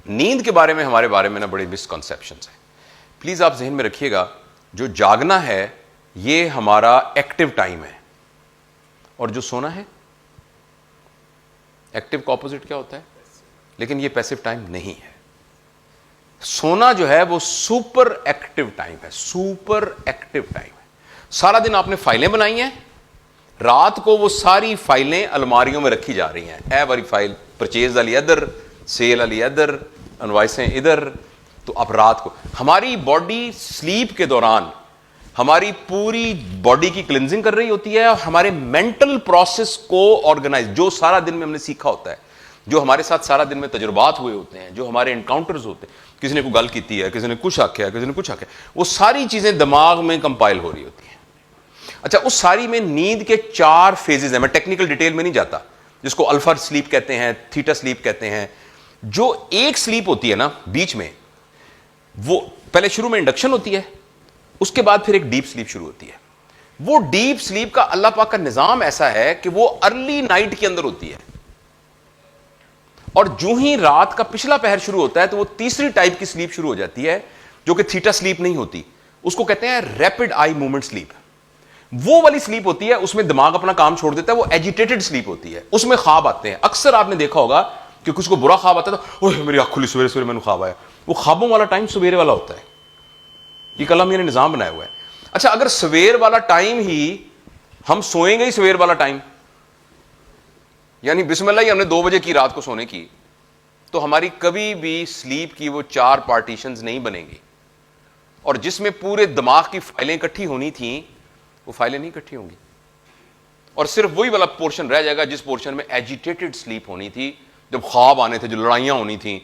नींद के बारे में ना बड़े मिसकंसेप्शंस हैं। प्लीज आप जहन में रखिएगा, जो जागना है ये हमारा एक्टिव टाइम है, और जो सोना है, एक्टिव का ऑपोजिट क्या होता है? लेकिन ये पैसिव टाइम नहीं है। सोना जो है वो सुपर एक्टिव टाइम है, सुपर एक्टिव टाइम है। सारा दिन आपने फाइलें बनाई हैं, रात को वो सारी फाइलें अलमारियों में रखी जा रही हैं। ए वाली फाइल परचेज वाली इधर, सेल वाली इधर, इनवॉइसें इधर। तो अब रात को हमारी बॉडी स्लीप के दौरान हमारी पूरी बॉडी की क्लिनजिंग कर रही होती है, और हमारे मेंटल प्रोसेस को ऑर्गेनाइज, जो सारा दिन में हमने सीखा होता है, जो हमारे साथ सारा दिन में तजुर्बात हुए होते हैं, जो हमारे एनकाउंटर्स होते हैं, किसी ने कोई गल की है, किसी ने कुछ आख्या, किसी ने कुछ आख्या, वो सारी चीजें दिमाग में कंपाइल हो रही होती हैं। अच्छा, उस सारी में नींद के 4 फेजेस हैं। मैं टेक्निकल डिटेल में नहीं जाता, जिसको अल्फा स्लीप कहते हैं, थीटा स्लीप कहते हैं। जो एक स्लीप होती है ना बीच में, वो पहले शुरू में इंडक्शन होती है, उसके बाद फिर एक डीप स्लीप शुरू होती है। वो डीप स्लीप का अल्लाह पाक का निजाम ऐसा है कि वो अर्ली नाइट के अंदर होती है, और जो ही रात का पिछला पहर शुरू होता है तो वो तीसरी टाइप की स्लीप शुरू हो जाती है, जो कि थीटा स्लीप नहीं होती। उसको कहते हैं रैपिड आई मूवमेंट स्लीप। वो वाली स्लीप होती है, उसमें दिमाग अपना काम छोड़ देता है, वो एजिटेटेड स्लीप होती है। उसमें ख्वाब आते हैं। अक्सर आपने देखा होगा कि कुछ को बुरा ख्वाब आता है तो ओह मेरी आंख खुली, सवेरे सवेरे मैंने ख्वाब आया। वो ख्वाबों वाला टाइम सवेरे वाला होता है। ये कल हमने निजाम बनाया हुआ है। अच्छा, अगर सवेर वाला टाइम ही हम सोएंगे ही सवेर वाला टाइम, यानी बिस्मिल्लाह ही हमने 2 बजे की रात को सोने की, तो हमारी कभी भी स्लीप की वो 4 पार्टीशंस नहीं बनेंगी, और जिसमें पूरे दिमाग की फाइलें इकट्ठी होनी थी वो फाइलें नहीं इकट्ठी होंगी, और सिर्फ वही वाला पोर्शन रह जाएगा जिस पोर्शन में एजिटेटेड स्लीप होनी थी, जब ख्वाब आने थे, जो लड़ाइयां होनी थी,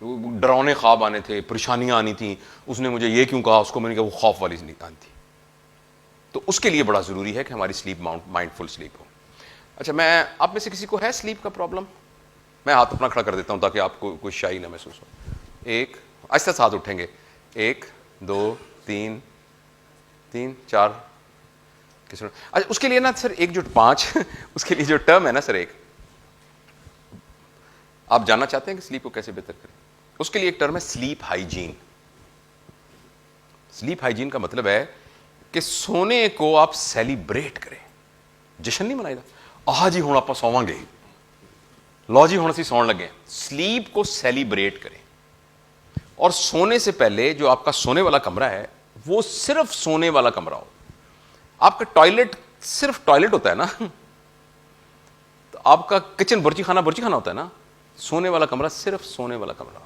डरावने ख्वाब आने थे, परेशानियां आनी थी, उसने मुझे ये क्यों कहा, उसको मैंने कहा, वो खौफ वाली नींद आनी थी। तो उसके लिए बड़ा जरूरी है कि हमारी स्लीप माइंडफुल स्लीप हो। अच्छा, मैं आप में से किसी को है स्लीप का प्रॉब्लम? मैं हाथ अपना खड़ा कर देता हूं ताकि आपको कोई शाई ना महसूस हो। एक, आहिस्ता से हाथ उठेंगे। 1 2 3 3 4। किसी, अच्छा उसके लिए ना सर 1.5 उसके लिए जो टर्म है ना सर, एक आप जानना चाहते हैं कि स्लीप को कैसे बेहतर करें, उसके लिए एक टर्म है स्लीप हाइजीन। स्लीप हाइजीन का मतलब है कि सोने को आप सेलिब्रेट करें। जश्न नहीं मनाइदा, आह जी हुण आपां सोवांगे, लो जी हुण असीं सौण लगे। स्लीप को सेलिब्रेट करें, और सोने से पहले जो आपका सोने वाला कमरा है वो सिर्फ सोने वाला कमरा हो। आपका टॉयलेट सिर्फ टॉयलेट होता है ना, तो आपका किचन बुर्जी खाना होता है ना। सोने वाला कमरा सिर्फ सोने वाला कमरा हो।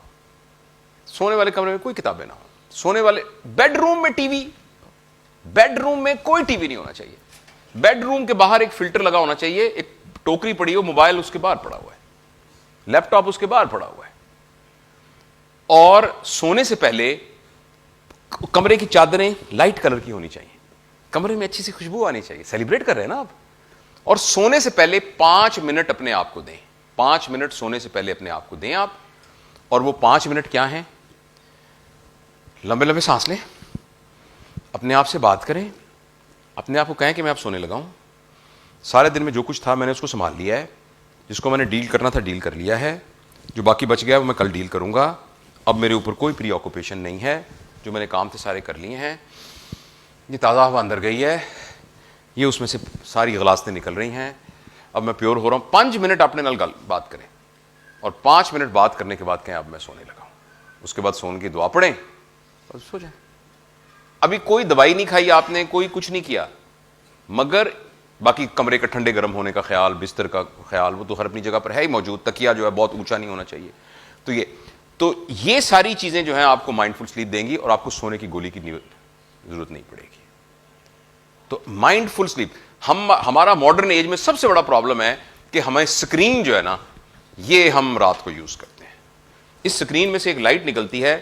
सोने वाले कमरे में कोई किताबें ना हो। सोने वाले बेडरूम में टीवी, बेडरूम में कोई टीवी नहीं होना चाहिए। बेडरूम के बाहर एक फिल्टर लगा होना चाहिए, एक टोकरी पड़ी हो, मोबाइल उसके बाहर पड़ा हुआ है, लैपटॉप उसके बाहर पड़ा हुआ है। और सोने से पहले कमरे की चादरें लाइट कलर की होनी चाहिए, कमरे में अच्छी सी खुशबू आनी चाहिए। सेलिब्रेट कर रहे हैं ना आप। और सोने से पहले 5 मिनट अपने आप को दें। 5 मिनट सोने से पहले अपने आप को दें आप। और वो 5 मिनट क्या हैं? लंबे लंबे सांस लें, अपने आप से बात करें, अपने आप को कहें कि मैं अब सोने लगा हूं, सारे दिन में जो कुछ था मैंने उसको संभाल लिया है, जिसको मैंने डील करना था डील कर लिया है, जो बाकी बच गया वो मैं कल डील करूंगा। अब मेरे ऊपर कोई प्री ऑक्यूपेशन नहीं है, जो मैंने काम थे सारे कर लिए हैं। ये ताज़ा हवा अंदर गई है, ये उसमें से सारी गलास्तें निकल रही हैं, अब मैं प्योर हो रहा हूँ। 5 मिनट अपने नाल बात करें, और 5 मिनट बात करने के बाद कहें अब मैं सोने लगा हूँ। उसके बाद सोने की दुआ पढ़ें और सो जाए। अभी कोई दवाई नहीं खाई आपने, कोई कुछ नहीं किया, मगर बाकी कमरे का ठंडे गर्म होने का ख्याल, बिस्तर का ख्याल, वो तो हर अपनी जगह पर है ही मौजूद। तकिया जो है बहुत ऊंचा नहीं होना चाहिए। तो ये सारी चीजें जो हैं आपको माइंडफुल स्लीप देंगी, और आपको सोने की गोली की जरूरत नहीं पड़ेगी। तो माइंडफुल स्लीप हमारा मॉडर्न एज में सबसे बड़ा प्रॉब्लम है कि हमें स्क्रीन जो है ना, ये हम रात को यूज करते हैं। इस स्क्रीन में से एक लाइट निकलती है।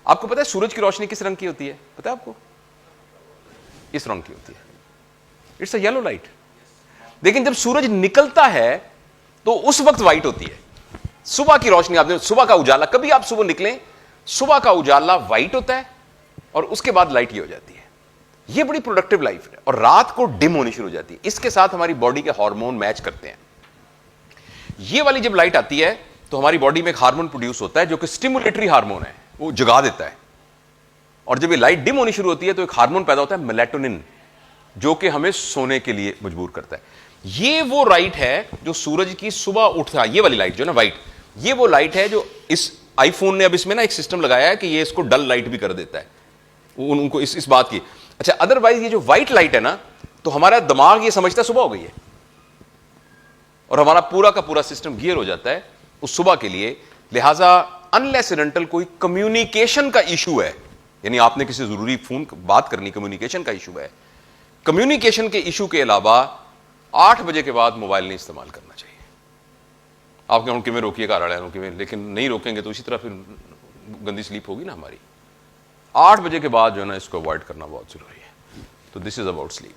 आपको पता है सूरज की रोशनी किस रंग की होती है? पता है आपको? इस रंग की होती है। It's a yellow light. लेकिन जब सूरज निकलता है तो उस वक्त व्हाइट होती है। सुबह की रोशनी, आपने सुबह का उजाला, कभी आप सुबह निकलें, सुबह का उजाला व्हाइट होता है, और उसके बाद लाइट ये हो जाती है। ये बड़ी प्रोडक्टिव लाइफ है। और रात को डिम होनी शुरू हो जाती है। इसके साथ हमारी बॉडी के हार्मोन मैच करते हैं। ये वाली जब लाइट आती है तो हमारी बॉडी में एक हार्मोन प्रोड्यूस होता है जो कि स्टिमुलेटरी हार्मोन है, वो जगा देता है। और जब ये लाइट डिम होनी शुरू होती है तो एक हार्मोन पैदा होता है मेलेटोनिन, जो कि हमें सोने के लिए मजबूर करता है। ये वो लाइट है जो सूरज की सुबह उठता है, ये वाली लाइट जो ना वाइट, ये वो लाइट है जो इस आईफोन ने अब इसमें ना एक सिस्टम लगाया है कि ये इसको डल लाइट भी कर देता है उनको इस बात की। अच्छा, अदरवाइज ये जो व्हाइट लाइट है ना, तो हमारा दिमाग ये समझता है सुबह हो गई है और हमारा पूरा का पूरा सिस्टम गियर हो जाता है उस सुबह के लिए। लिहाजा अनलेस एंड अनटिल कोई कम्युनिकेशन का इशू है, यानी आपने किसी जरूरी फोन बात करनी, कम्युनिकेशन का इशू है, कम्युनिकेशन के इशू के अलावा 8 बजे के बाद मोबाइल नहीं इस्तेमाल करना चाहिए। आप कहूँ कि मैं रोकिए घर वाले रोकिए, लेकिन नहीं रोकेंगे तो इसी तरह फिर गंदी स्लीप होगी ना हमारी। 8 बजे के बाद जो है ना इसको अवॉइड करना बहुत जरूरी है। तो दिस इज अबाउट स्लीप।